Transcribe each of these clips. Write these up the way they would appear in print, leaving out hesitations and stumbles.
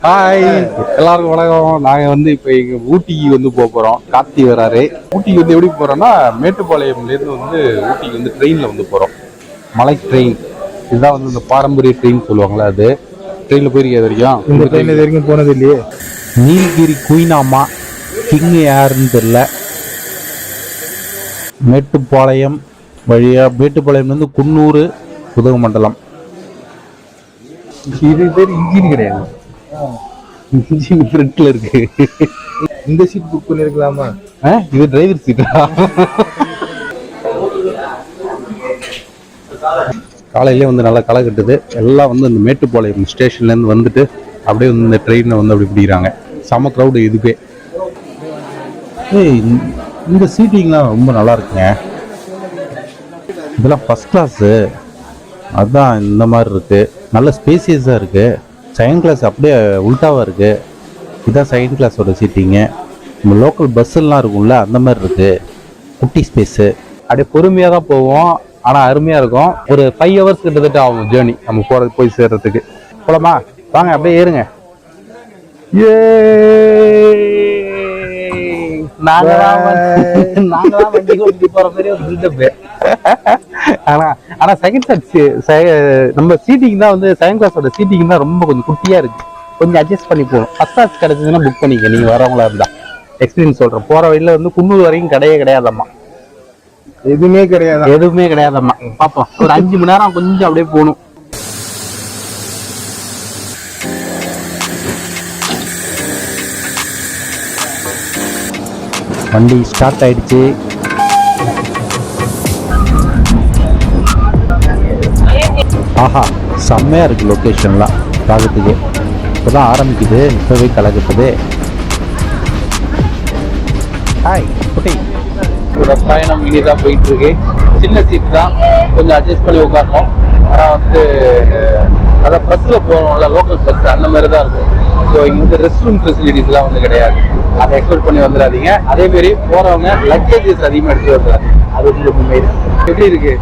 Hi எல்லாருக்கும் வணக்கம். நாங்கள் வந்து இப்போ எங்கள் ஊட்டிக்கு வந்து போகிறோம். கார்த்தி வராரு. ஊட்டிக்கு வந்து எப்படி போகிறோன்னா, மேட்டுப்பாளையம்லேருந்து வந்து ஊட்டிக்கு வந்து ட்ரெயினில் வந்து போகிறோம். மலை ட்ரெயின் இதுதான் வந்து இந்த பாரம்பரிய ட்ரெயின் சொல்லுவாங்களே, அது ட்ரெயினில் போயிருக்கேன் வரைக்கும். இந்த ட்ரெயின் இது வரைக்கும் போனது இல்லையே. நீலகிரி குயினாமா கிங் யாருன்னு தெரியல. மேட்டுப்பாளையம் வழியாக மேட்டுப்பாளையம்லேருந்து குன்னூர் உதகமண்டலம். இது பேர் இன்ஜின் கிடையாது, இன்ஜின் ஃப்ரண்ட்ல இருக்கு. இந்த சீட் புக் பண்ணிருக்கலாமா? இது டிரைவர் சீட்டா? காலையிலே வந்து நல்லா களை கட்டுது. எல்லாம் வந்து இந்த மேட்டுப்பாளையம் ஸ்டேஷன்லேருந்து வந்துட்டு அப்படியே வந்து இந்த ட்ரெயினை வந்து அப்படி பிடிக்கிறாங்க. செம க்ரௌடு இதுக்கே. இந்த சீட்டிங்லாம் ரொம்ப நல்லா இருக்குங்க. இதெல்லாம் ஃபர்ஸ்ட் கிளாஸு, அதுதான் இந்த மாதிரி இருக்குது. நல்ல ஸ்பேசியஸாக இருக்குது. செகண்ட் கிளாஸ் அப்படியே உல்ட்டாவாக இருக்குது. இதுதான் செகண்ட் கிளாஸோட சீட்டிங்கு. நம்ம லோக்கல் பஸ்ஸெல்லாம் இருக்கும்ல, அந்த மாதிரி இருக்குது. குட்டி ஸ்பேஸு. அப்படியே பொறுமையாக தான் போவோம், ஆனால் அருமையாக இருக்கும். ஒரு 5 hours கிட்டத்தட்ட ஆகும் ஜேர்னி நம்ம போகிறது போய் சேர்றதுக்கு. போலாமா? வாங்க அப்படியே ஏறுங்க. நாங்கதான் வண்டி ஓட்டி போற மாதிரி ஒரு பில்டப். ஆனா செகண்ட் கிளாஸ் நம்ம சீட்டிங் தான் வந்து செகண்ட் கிளாஸோட சீட்டிங் தான் ரொம்ப கொஞ்சம் குட்டியா இருக்கு. கொஞ்சம் அட்ஜஸ்ட் பண்ணி போகணும். ஃபர்ஸ்ட் கிளாஸ் கிடைச்சதுன்னா புக் பண்ணிக்க. நீங்க வரவங்களா இருந்தா எக்ஸ்பீரியன்ஸ் சொல்றேன். போற வழியில வந்து குன்னூர் வரைக்கும் கிடையாதம்மா. எதுவுமே கிடையாதம்மா. பாப்போம், ஒரு 5 மணி நேரம் கொஞ்சம் அப்படியே போகணும். வண்டி ஸ்டார்ட் ஆயிடுச்சு. ஆஹா, செம்மையா இருக்கு லொக்கேஷன்லாம் பார்க்கறதுக்கு. இப்போதான் ஆரம்பிக்குது, இப்போவே கலக்குது. ஹாய் குட்டி. பயணம் இனிதான் போயிட்டு இருக்கு. சின்ன சீட் தான், கொஞ்சம் அட்ஜஸ்ட் பண்ணி உட்காரணும். ஆனால் வந்து அதான் பஸ்ஸில் போகணும்ல, லோக்கல் பஸ் அந்த மாதிரி தான் இருக்கும். ஸோ இங்கே வந்து ரெஸ்ட் ரூம் ஃபெசிலிட்டிஸ்லாம் வந்து கிடையாது. அதை எக்ஸ்பெக்ட் பண்ணி வந்துடாதீங்க. அதே மாதிரி போறவங்க லக்கேஜஸ் அதிகமாக எடுத்து வந்துடாதீங்க. அது வந்து உண்மை. எப்படி இருக்கு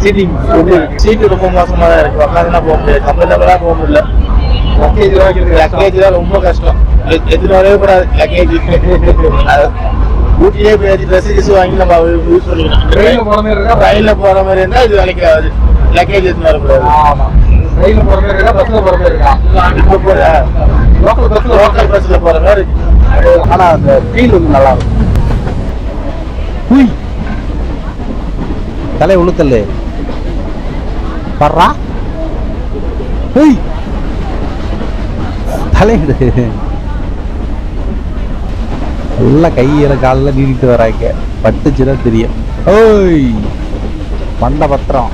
சீட்டிங்? எப்படி இருக்கு? சீட்டு ரொம்ப மோசமா தான் இருக்கு. உட்காந்துனா போக முடியாது, கம்ஃபர்டபுளாக போக முடியல. லக்கேஜ் தான் ரொம்ப கஷ்டம். எத்தனை வரவே கூடாது லக்கேஜ். ஊட்டியே போய் ட்ரெஸ் வாங்கி நம்ம யூஸ் பண்ணிக்கலாம். ட்ரெயினில் போற மாதிரி இருந்தால் இது வேலைக்கு ஆகுது. லக்கேஜ் எத்தனை வரக்கூடாது. ஆமாம், ட்ரெயினில் போகிற மாதிரி இருக்கா, பஸ்ஸில் போகிற மாதிரி இருக்கா? இப்போ போகிற லோக்கல் பஸ்ஸில் போகிற மாதிரி இருக்கு. ஆனா அந்த ஃபீல் வந்து நல்லா இருக்கும். தலை உளுத்தல்ல பர்றா தலையிடு. எல்லாம் கையில காலில் நீட்டிட்டு வராங்க. பட்டுச்சுன்னா தெரியும். ஓய் மண்ட பத்திரம்.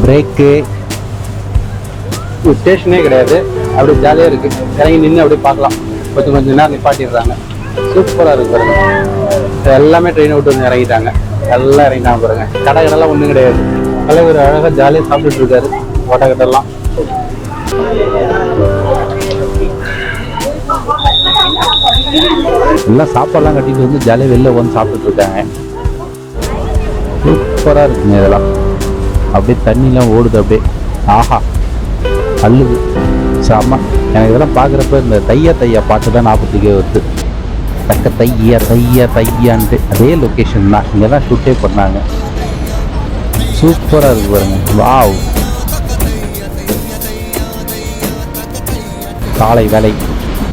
பிரேக்கு ஸ்டேஷனே கிடையாது. அப்படியே ஜாலியாக இருக்கு. இறங்கி நின்று அப்படியே பார்க்கலாம். கொஞ்சம் நேரம் நிப்பாட்டிடுறாங்க. சூப்பராக இருக்கு பாருங்க. எல்லாமே ட்ரெயினை விட்டு வந்து இறங்கிட்டாங்க. எல்லாம் இறங்கிட்டாங்க பாருங்க. கடைகளெல்லாம் ஒன்றும் கிடையாது. தலைவர் அழகாக ஜாலியாக சாப்பிட்டுட்டு இருக்காரு. ஓட்டக்கட்டெல்லாம் எல்லாம் சாப்பாடுலாம் கட்டிட்டு வந்து ஜாலியாக வெளில வந்து சாப்பிட்டுட்டு இருக்காங்க. சூப்பராக இருக்குங்க. இதெல்லாம் அப்படியே தண்ணிலாம் ஓடுது அப்படியே. ஆஹா, அள்ளுது சாமா. எனக்கு இதெல்லாம் பார்க்குறப்ப இந்த தையா பாட்டு தான் ஞாபகத்துக்கே வருது. தக்க தையான்ட்டு அதே லொக்கேஷன் தான். இங்கே தான் ஷூட்டே பண்ணாங்க. சூப்பராக இருக்கு பாருங்க. வாவ், காலை வேலை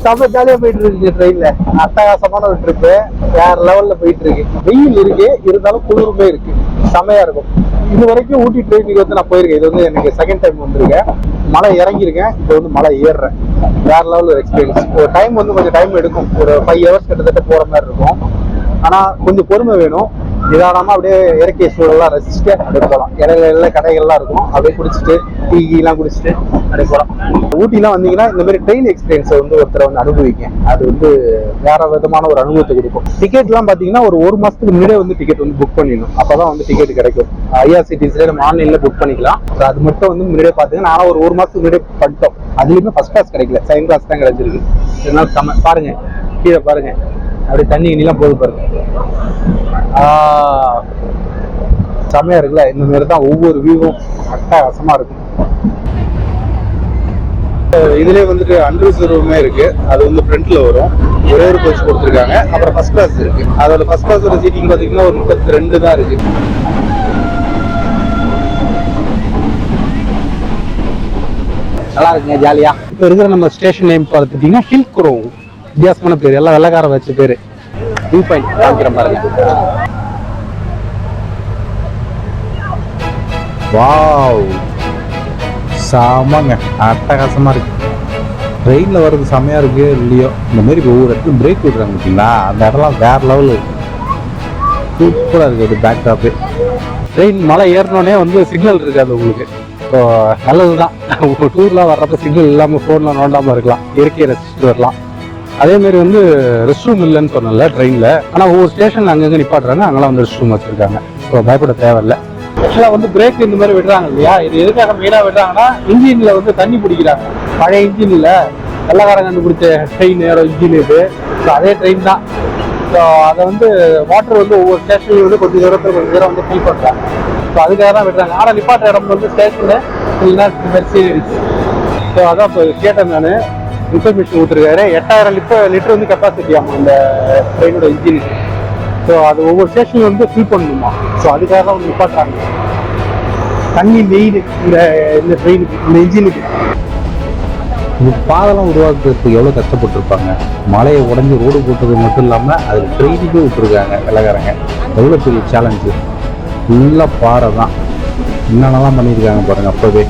செம்ம ஜாலியாக போயிட்டு இருக்கு ட்ரெயின்ல. அட்டகாசமான ஒரு ட்ரிப்பு. வேற லெவல்ல போயிட்டு இருக்கு. வெயில் இருக்கு, இருந்தாலும் குளிருமே இருக்கு. செம்மையா இருக்கும். இது வரைக்கும் ஊட்டி ட்ரெயினுக்கு வந்து நான் போயிருக்கேன். இது வந்து எனக்கு செகண்ட் டைம் வந்திருக்கேன். மலை இறங்கியிருக்கேன், இப்போ வந்து மலை ஏறுறேன். வேற லெவல் ஒரு எக்ஸ்பீரியன்ஸ். ஒரு டைம் வந்து கொஞ்சம் டைம் எடுக்கும். ஒரு 5 hours கிட்டத்தட்ட போற மாதிரி இருக்கும். ஆனா கொஞ்சம் பொறுமை வேணும். நிதானமா அப்படியே இயற்கை சூழலாம் ரசிச்சுட்டு அப்படியே போகலாம். இடையில கடைகள்லாம் இருக்கும். அப்படியே குடிச்சிட்டு டீலாம் குடிச்சிட்டு அப்படியே போகலாம். ஊட்டிலாம் வந்தீங்கன்னா இந்த மாதிரி ட்ரெயின் எக்ஸ்பீரியன்ஸை வந்து ஒருத்தரை வந்து அனுபவிங்க. அது வந்து வேற விதமான ஒரு அனுபவத்தை கொடுக்கும். டிக்கெட்லாம் பார்த்தீங்கன்னா ஒரு மாசத்துக்கு முன்னாடியே வந்து டிக்கெட் வந்து புக் பண்ணிடணும். அப்பதான் வந்து டிக்கெட் கிடைக்கும். IRCTC நம்ம ஆன்லைன்ல புக் பண்ணிக்கலாம். அது மட்டும் வந்து முன்னாடியே பார்த்தீங்கன்னா நான் ஒரு மாசத்துக்கு முன்னாடியே பண்ணிட்டோம். அதுலயுமே ஃபர்ஸ்ட் கிளாஸ் கிடைக்கல, செகண்ட் கிளாஸ் தான் கிடைச்சிருக்கு. இதனால பாருங்க, கீழே பாருங்க, அப்படி தண்ணி இனிலாம் போகுது பாருங்க. செம்மையா இருக்குல்ல. இந்த மாதிரி தான் ஒவ்வொரு வியூவும் அட்டகாசமா இருக்கும். இதுலேயே வந்துட்டு அன்ரிசர்வ்மே இருக்கு. அது வந்து ஃப்ரண்ட்ல வரும். ஒரே ஒரு கோச் கொடுத்துருக்காங்க. அப்புறம் ஃபர்ஸ்ட் கிளாஸ் இருக்கு. அதோட ஃபர்ஸ்ட் கிளாஸோட சீட்டிங் பார்த்தீங்கன்னா ஒரு 32 தான் இருக்கு. நல்லா இருக்குங்க, ஜாலியா. இப்போ இருக்கிற நம்ம ஸ்டேஷன் நேம் பார்த்துட்டீங்கன்னா ஹில் குரோ. வித்தியாசமான பேர், எல்லாம் வெள்ளக்கார வச்ச பேரு. வியூ பாயிண்ட் காமிக்கிற பாருங்க. வாவ், சாமாங்க, அட்டகாசமா இருக்கு. ட்ரெயினில் வர்றது செம்மையா இருக்கு இல்லையோ. இந்த மாதிரி ஒவ்வொரு இடத்துல பிரேக் விடுறாங்க பார்த்தீங்களா, அந்த இடம்லாம் வேற லெவலு சூப்பராக இருக்கு. அது பேக் டாப்பு. ட்ரெயின் மலை ஏறினோடனே வந்து சிக்னல் இருக்காது உங்களுக்கு. ஸோ நல்லது தான். டூர்லாம் வர்றப்ப சிக்னல் இல்லாமல் ஃபோனில் நோண்டாமல் இருக்கலாம், இயற்கையை ரசிச்சுட்டு வரலாம். அதேமாரி வந்து ரெஸ்ட் ரூம் இல்லைன்னு சொன்னல ட்ரெயினில். ஆனால் ஒவ்வொரு ஸ்டேஷனில் அங்கங்கே நிப்பாட்டுறாங்க, அங்கெல்லாம் வந்து ரெஸ்ட் ரூம் வச்சுருக்காங்க. ஸோ பயப்பட தேவையில்லை. ஆக்சுவலாக வந்து பிரேக் இந்த மாதிரி விடுறாங்க இல்லையா, இது எதுக்காக மெயினாக விடுறாங்கன்னா இன்ஜினில் வந்து தண்ணி பிடிக்கிறாங்க. பழைய இன்ஜினில் வெள்ளக்காரன் கண்டுபிடிச்ச ட்ரெயின் இன்ஜின் இது. ஸோ அதே ட்ரெயின் தான். ஸோ அதை வந்து வாட்டர் வந்து ஒவ்வொரு ஸ்டேஷன்லையும் வந்து கொஞ்சம் தூரம் வந்து ஃபில் பண்ணுறாங்க. ஸோ அதுக்காக தான் விடுறாங்க. ஆனால் நிப்பாட்ட இடம் வந்து ஸ்டேஷனு இல்லைன்னா மெர்சிடிஸ். ஸோ அதான் இப்போ கேட்டேன் நான், இன்ஃபர்மேஷன் கொடுத்துருக்காரு. 8000 லிட்டர் வந்து கெப்பாசிட்டி ஆகும் இந்த ட்ரெயினோட இன்ஜின். ஸோ அது ஒவ்வொரு ஸ்டேஷன்லையும் வந்து ஃபில் பண்ணணுமா. ஸோ அதுக்காக தான் வந்து நிப்பாட்டுறாங்க. தண்ணி மெயின் இந்த ட்ரெயினுக்கு, இந்த இன்ஜினுக்கு. இந்த பாதெல்லாம் உருவாக்குறதுக்கு எவ்வளோ கஷ்டப்பட்டுருப்பாங்க. மலையை உடஞ்சி ரோடு போட்டது மட்டும் இல்லாமல் அதில் ட்ரெயினுக்கு விட்டுருக்காங்க வெள்ளக்காரங்க. எவ்வளோ பெரிய சேலஞ்சு. ஃபுல்லாக பாறை தான். என்னென்னலாம் பண்ணியிருக்காங்க பாருங்கள் அப்போவே.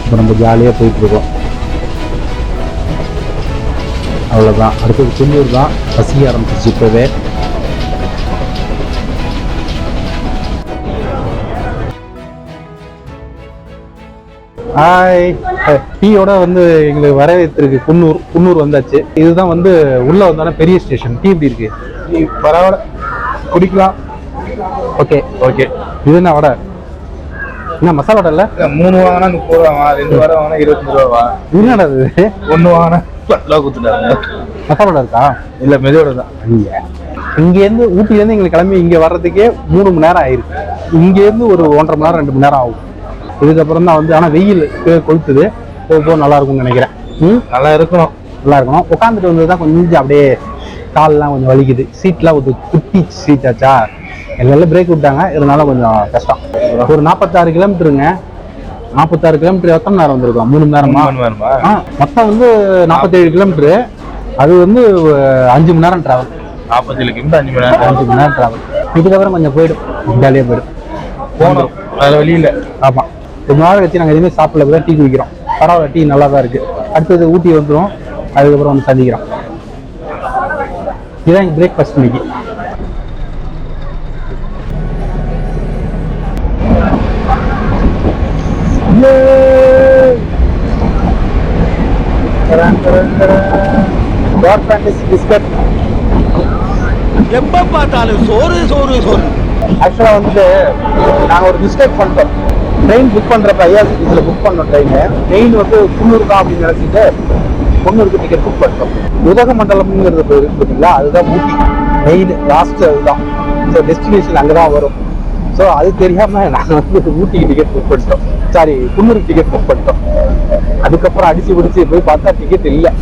இப்போ நம்ம ஜாலியாக போயிட்டுருக்கோம். அவ்வளோதான். அடுத்தது குன்னூர் தான். பசிக்க ஆரம்பிச்சிச்சு இப்போவே. ஹாய், டீயோட வந்து எங்களுக்கு வரவேற்றிருக்கு குன்னூர் வந்தாச்சு. இதுதான் வந்து உள்ள வந்தோன்னா பெரிய ஸ்டேஷன். டீ எப்படி இருக்கு? டீ பரவாயில்ல, குடிக்கலாம். Okay okay. இது என்ன வடை? என்ன மசாலா வடை? இல்லை, 3 வாங்கினா 30 ரூபா, 2 வடை வாங்கினா 25 ரூபா. என்னடா இது? 1 வாங்கினா 10 ரூபா கொடுத்துட்டாங்க. மசாலா வடை இருக்கா? இல்லை, மெதுவோட தான். இங்கேருந்து ஊட்டிலேருந்து எங்களுக்கு கிளம்பி இங்கே வர்றதுக்கே 3 மணி நேரம் ஆயிருக்கு. இங்கேருந்து ஒரு 1.5 மணி நேரம் 2 மணி நேரம் ஆகும். இதுக்கப்புறம் தான் வந்து, ஆனால் வெயில் கொளுத்துது. போக நல்லா இருக்கும்னு நினைக்கிறேன். நல்லா இருக்கணும். உட்காந்துட்டு வந்து தான் கொஞ்சம் அப்படியே கால்லாம் கொஞ்சம் வலிக்குது. சீட்லாம் ஒரு குட்டி சீட் ஆச்சா, எல்லாம் பிரேக் விட்டாங்க. இதனால கொஞ்சம் கஷ்டம். ஒரு 46 கிலோமீட்டருங்க. 46 கிலோமீட்டர் எத்தனை நேரம் வந்திருக்கோம்? 3 மணி நேரமா? மொத்தம் வந்து 47 கிலோமீட்டரு. அது வந்து 5 மணி நேரம் டிராவல். 47 கிலோமீட்டர் 5 மணி நேரம் டிராவல். இதுக்கப்புறம் கொஞ்சம் போயிடும், ஜாலியாக போயிடும். போகணும், வேறு வழி இல்லை. ஆமாம், ரொம்ப நாள் வச்சு நாங்கள் எதுவுமே சாப்பிடல, தான் டீ குடிக்கிறோம். பரவாயில்ல, டீ நல்லா தான் இருக்குது. அடுத்தது ஊட்டி வந்துடும், அதுக்கப்புறம் வந்து சந்திக்கிறோம். இதுதான் எங்கள் பிரேக்ஃபாஸ்ட் இன்னைக்கு. பிஸ்கட் எப்ப பார்த்தாலும் சோறு சோறு சோறு. ஆக்சுவலாக வந்துட்டு நாங்கள் ஒரு மிஸ்டேக் பண்ணிட்டோம். ட்ரெயின் புக் பண்ணுறப்ப ஐஆர்சிடிசியில் புக் பண்ணோம். ட்ரெயின் வந்து குன்னூர் தான் அப்படின்னு நினச்சிட்டு குன்னூருக்கு டிக்கெட் புக் பண்ணிட்டோம். உதகமண்டலம்ங்கிறது பார்த்தீங்களா, அதுதான் ஊட்டி மெயின் லாஸ்ட். அதுதான். ஸோ டெஸ்டினேஷன் அங்கே தான் வரும். ஸோ அது தெரியாமல் நாங்கள் வந்து ஊட்டிக்கு டிக்கெட் புக் பண்ணிட்டோம். சாரி, குன்னூருக்கு டிக்கெட் புக் பண்ணிட்டோம். அதுக்கப்புறம் அடிச்சு பிடிச்சி போய் பார்த்தா டிக்கெட் இல்லை.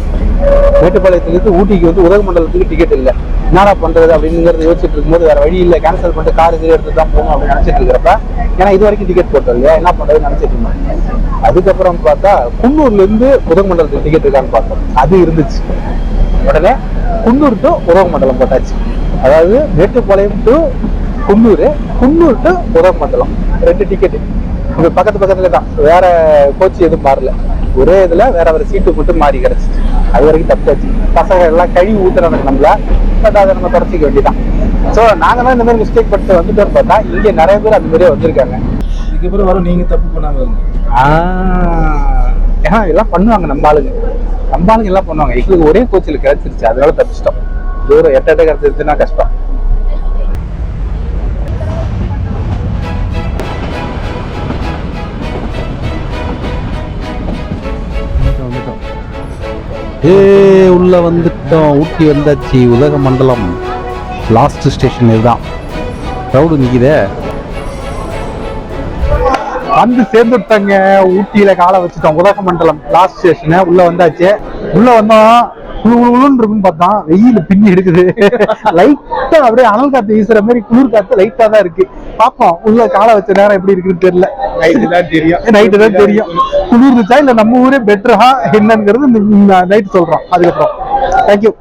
மேட்டுப்பாளையத்துலேருந்து ஊட்டிக்கு வந்து உதகமண்டலத்துக்கு டிக்கெட் இல்லை. என்னடா பண்ணுறது அப்படிங்கிறத யோசிச்சுட்டு இருக்கும்போது வேறு வழி இல்லை, கேன்சல் பண்ணிட்டு கார் இது எடுத்து தான் போகணும் அப்படின்னு நினச்சிட்டு இருக்கிறப்ப, ஏன்னா இது வரைக்கும் டிக்கெட் போட்டோம் இல்லையா, என்ன பண்ணுறதுன்னு நினச்சிட்டு இருந்தோம். அதுக்கப்புறம் பார்த்தா குன்னூர்லேருந்து உதகமண்டலத்துக்கு டிக்கெட் இருக்கான்னு பார்த்தோம். அது இருந்துச்சு. உடனே குன்னூர் டு உதகமண்டலம் போட்டாச்சு. அதாவது Mettupalayam to Coonoor, Coonoor to Udhagamandalam 2 ticket. இங்கே பக்கத்துல தான். வேற கோச்சு எதுவும் மாறல. ஒரே இதில் வேற சீட்டு மட்டும் மாறி கிடச்சிச்சு. அது வரைக்கும் தப்பிச்சாச்சு. பசங்க எல்லாம் கழுவி ஊத்துறாங்க நம்மள. பட் அதை நம்ம குறைச்சிக்க வேண்டியதான். ஸோ நாங்கள் தான் இந்த மாதிரி மிஸ்டேக் பண்ணிட்டு வந்துட்டோம்னு பார்த்தா இங்கே நிறைய பேர் அந்த மாதிரியே வந்திருக்காங்க. இதுக்கப்புறம் வரும், நீங்கள் தப்பு பண்ணாமல் இருங்க. ஏன்னா எல்லாம் பண்ணுவாங்க நம்ம ஆளுங்க எல்லாம் பண்ணுவாங்க. எங்களுக்கு ஒரே கோச்சில் கிடைச்சிருச்சு, அதனால தப்பிச்சிட்டோம். தூரம் 8 கிடைச்சிருச்சுன்னா கஷ்டம். உள்ள வந்துட்டோம். ஊட்டி வந்தாச்சு. உதகமண்டலம் லாஸ்ட் ஸ்டேஷன் இதுதான். க்ரௌடு நிக்குதே. வந்து சேர்ந்துட்டாங்க. ஊட்டியில காலை வச்சுட்டோம். உதகமண்டலம் லாஸ்ட் ஸ்டேஷன் உள்ள வந்தாச்சு. உள்ள வந்தோம் குளுன்னு இருக்குன்னு பார்த்தா வெயில் பின்னி எடுக்குது. லைட்டா அப்படியே அனல் காத்து வீசுற மாதிரி குளிர் காத்து லைட்டா தான் இருக்கு. பாப்போம் உள்ள காலை வச்ச நேரம் எப்படி இருக்குன்னு தெரியல. நைட்டு தான் தெரியும் குளிர்ந்துச்சா இல்ல நம்ம ஊரே பெட்டரா என்னங்கிறது நைட் சொல்றோம். அதுக்கப்புறம் தேங்க்யூ.